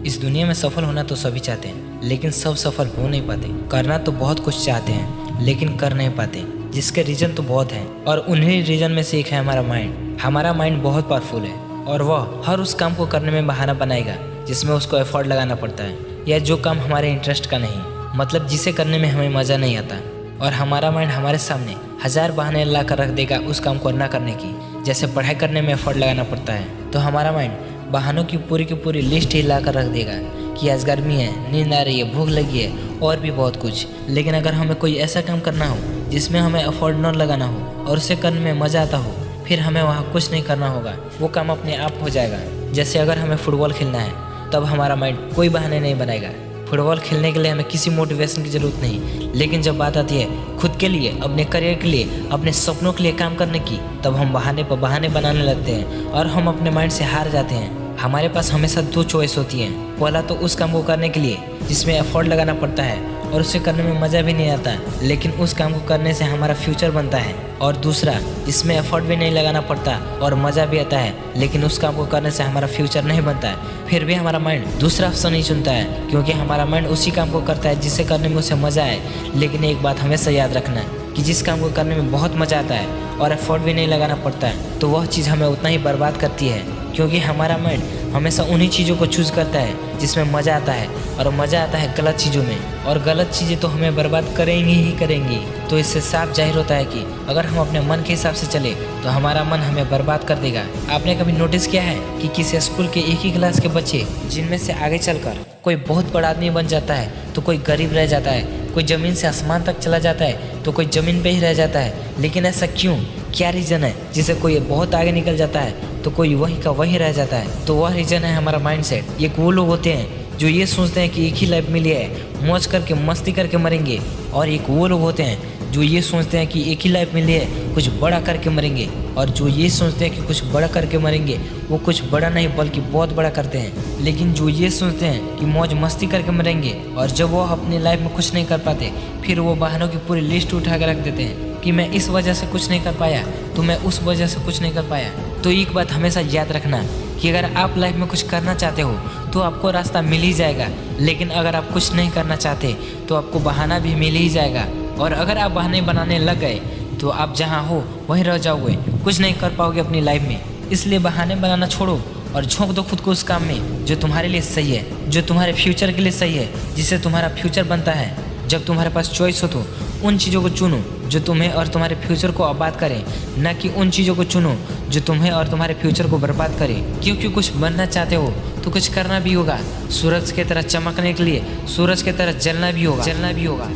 इस दुनिया में सफल होना तो सभी चाहते हैं, लेकिन सब सफल हो नहीं पाते। करना तो बहुत कुछ चाहते हैं, लेकिन कर नहीं पाते, जिसके रीजन तो बहुत हैं। और उन्हीं रीजन में से एक है हमारा माइंड। हमारा माइंड बहुत पावरफुल है और वह हर उस काम को करने में बहाना बनाएगा जिसमें उसको एफर्ट लगाना पड़ता है, या जो काम हमारे इंटरेस्ट का नहीं, मतलब जिसे करने में हमें मज़ा नहीं आता। और हमारा माइंड हमारे सामने हज़ार बहाने ला कर रख देगा उस काम को ना करने की। जैसे पढ़ाई करने में एफर्ट लगाना पड़ता है, तो हमारा माइंड बहानों की पूरी लिस्ट ही ला कर रख देगा कि आज गर्मी है, नींद आ रही है, भूख लगी है और भी बहुत कुछ। लेकिन अगर हमें कोई ऐसा काम करना हो जिसमें हमें एफर्ट न लगाना हो और उसे करने में मज़ा आता हो, फिर हमें वहाँ कुछ नहीं करना होगा, वो काम अपने आप हो जाएगा। जैसे अगर हमें फुटबॉल खेलना है, तब हमारा माइंड कोई बहाने नहीं बनाएगा। फुटबॉल खेलने के लिए हमें किसी मोटिवेशन की ज़रूरत नहीं, लेकिन जब बात आती है खुद के लिए, अपने करियर के लिए, अपने सपनों के लिए काम करने की, तब हम बहाने पर बहाने बनाने लगते हैं और हम अपने माइंड से हार जाते हैं। हमारे पास हमेशा दो चॉइस होती हैं। पहला तो उस काम को करने के लिए जिसमें एफर्ट लगाना पड़ता है और उसे करने में मज़ा भी नहीं आता, लेकिन उस काम को करने से हमारा फ्यूचर बनता है। और दूसरा जिसमें एफर्ट भी नहीं लगाना पड़ता और मज़ा भी आता है, लेकिन उस काम को करने से हमारा फ्यूचर नहीं बनता है। फिर भी हमारा माइंड दूसरा ऑप्शन नहीं चुनता है, क्योंकि हमारा माइंड उसी काम को करता है जिसे करने में उसे मज़ा आए। लेकिन एक बात हमेशा याद रखना कि जिस काम को करने में बहुत मज़ा आता है और एफर्ट भी नहीं लगाना पड़ता है, तो वह चीज़ हमें उतना ही बर्बाद करती है, क्योंकि हमारा माइंड हमेशा उन्हीं चीज़ों को चूज़ करता है जिसमें मज़ा आता है, और मज़ा आता है गलत चीज़ों में, और गलत चीज़ें तो हमें बर्बाद करेंगी ही करेंगी। तो इससे साफ जाहिर होता है कि अगर हम अपने मन के हिसाब से चले तो हमारा मन हमें बर्बाद कर देगा। आपने कभी नोटिस किया है कि किसी स्कूल के एक ही क्लास के बच्चे, जिनमें से आगे चलकर कोई बहुत बड़ा आदमी बन जाता है, तो कोई गरीब रह जाता है, कोई ज़मीन से आसमान तक चला जाता है, तो कोई ज़मीन पे ही रह जाता है। लेकिन ऐसा क्यों? क्या रीज़न है? जिसे कोई बहुत आगे निकल जाता है तो कोई वही का वही रह जाता है। तो वह रीज़न है हमारा माइंडसेट। ये वो लोग होते हैं जो ये सोचते हैं कि एक ही लाइफ मिली है, मौज करके मस्ती करके मरेंगे, और एक वो लोग होते हैं जो ये सोचते हैं कि एक ही लाइफ मिली है, कुछ बड़ा करके मरेंगे। और जो ये सोचते हैं कि कुछ बड़ा करके मरेंगे, वो कुछ बड़ा नहीं बल्कि बहुत बड़ा करते हैं। लेकिन जो ये सोचते हैं कि मौज मस्ती करके मरेंगे, और जब वो अपनी लाइफ में कुछ नहीं कर पाते, फिर वो बहानों की पूरी लिस्ट उठा कर रख देते हैं कि मैं इस वजह से कुछ नहीं कर पाया, तो मैं उस वजह से कुछ नहीं कर पाया। तो एक बात हमेशा याद रखना कि अगर आप लाइफ में कुछ करना चाहते हो तो आपको रास्ता मिल ही जाएगा, लेकिन अगर आप कुछ नहीं करना चाहते तो आपको बहाना भी मिल ही जाएगा। और अगर आप बहाने बनाने लग गए तो आप जहाँ हो वहीं रह जाओगे, कुछ नहीं कर पाओगे अपनी लाइफ में। इसलिए बहाने बनाना छोड़ो और झोंक दो खुद को उस काम में जो तुम्हारे लिए सही है, जो तुम्हारे फ्यूचर के लिए सही है, जिससे तुम्हारा फ्यूचर बनता है। जब तुम्हारे पास चॉइस हो तो उन चीज़ों को चुनो जो तुम्हें और तुम्हारे फ्यूचर को आबाद करें, न कि उन चीज़ों को चुनो जो तुम्हें और तुम्हारे फ्यूचर को बर्बाद करें। क्योंकि कुछ बनना चाहते हो तो कुछ करना भी होगा। सूरज की तरह चमकने के लिए सूरज की तरह जलना भी होगा।